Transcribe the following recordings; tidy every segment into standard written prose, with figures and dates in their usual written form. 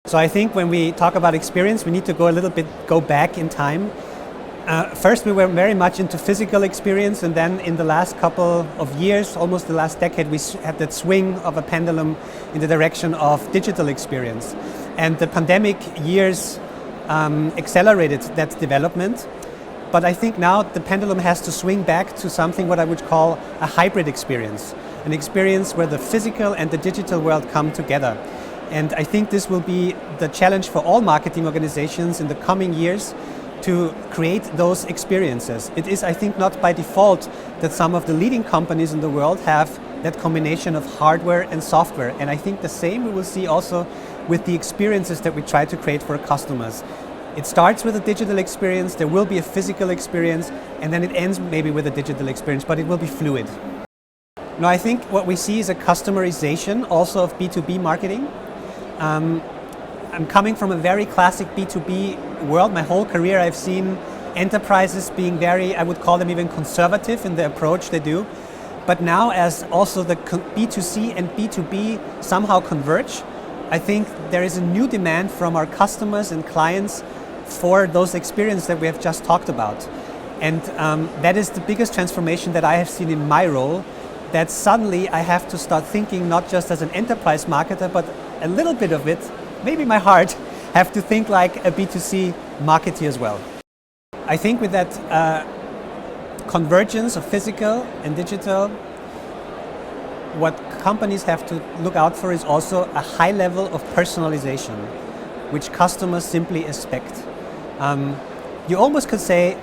So I think when we talk about experience, we need to go back in time. First, we were very much into physical experience, and then in the last couple of years, almost the last decade, we had that swing of a pendulum in the direction of digital experience. And the pandemic years accelerated that development. But I think now the pendulum has to swing back to something what I would call a hybrid experience, an experience where the physical and the digital world come together. And I think this will be the challenge for all marketing organizations in the coming years to create those experiences. It is, I think, not by default that some of the leading companies in the world have that combination of hardware and software. And I think the same we will see also with the experiences that we try to create for customers. It starts with a digital experience, there will be a physical experience, and then it ends maybe with a digital experience, but it will be fluid. Now, I think what we see is a customerization also of B2B marketing. I'm coming from a very classic B2B world. My whole career I've seen enterprises being very, I would call them even conservative in the approach they do. But now as also the B2C and B2B somehow converge, I think there is a new demand from our customers and clients for those experiences that we have just talked about. And that is the biggest transformation that I have seen in my role, that suddenly I have to start thinking not just as an enterprise marketer, but a little bit of it, maybe my heart, have to think like a B2C marketer as well. I think with that convergence of physical and digital, what companies have to look out for is also a high level of personalization, which customers simply expect. You almost could say,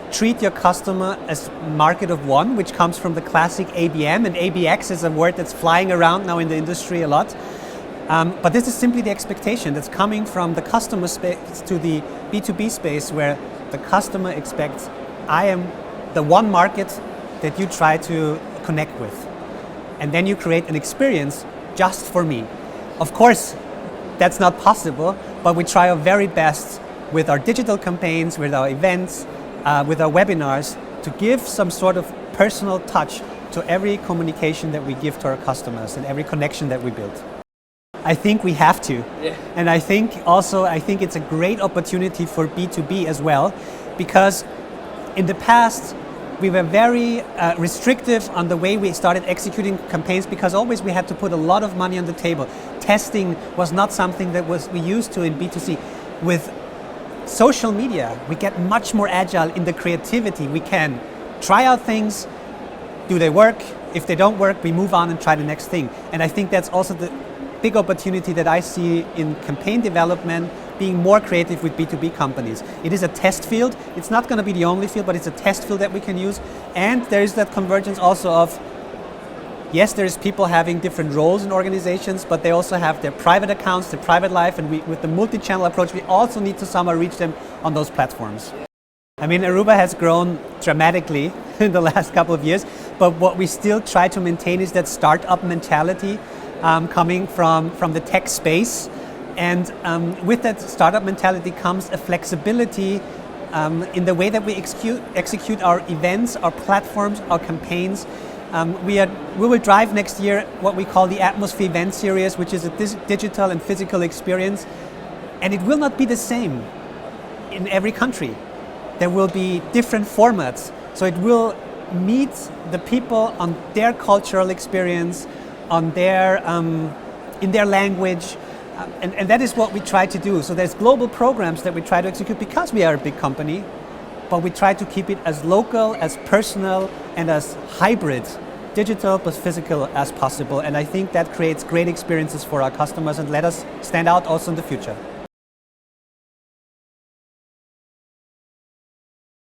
treat your customer as market of one, which comes from the classic ABM, and ABX is a word that's flying around now in the industry a lot. But this is simply the expectation that's coming from the customer space to the B2B space, where the customer expects, I am the one market that you try to connect with. And then you create an experience just for me. Of course, that's not possible, but we try our very best with our digital campaigns, with our events, with our webinars, to give some sort of personal touch to every communication that we give to our customers and every connection that we build. I think we have to. Yeah. And I think it's a great opportunity for B2B as well, because in the past we were very restrictive on the way we started executing campaigns, because always we had to put a lot of money on the table. Testing was not something that we used to in B2C. With social media, we get much more agile in the creativity. We can try out things. Do they work? If they don't work, we move on and try the next thing. And I think that's also the big opportunity that I see in campaign development, being more creative with B2B companies. It is a test field. It's not going to be the only field, but it's a test field that we can use. And there is that convergence also of, yes, there's people having different roles in organizations, but they also have their private accounts, their private life, and with the multi-channel approach, we also need to somehow reach them on those platforms. I mean, Aruba has grown dramatically in the last couple of years, but what we still try to maintain is that startup mentality coming from the tech space. And with that startup mentality comes a flexibility in the way that we execute our events, our platforms, our campaigns. We will drive next year what we call the Atmosphere Event Series, which is a digital and physical experience. And it will not be the same in every country. There will be different formats. So it will meet the people on their cultural experience, on their in their language, and that is what we try to do. So there's global programs that we try to execute because we are a big company, but we try to keep it as local, as personal, and as hybrid, digital plus physical as possible. And I think that creates great experiences for our customers and let us stand out also in the future.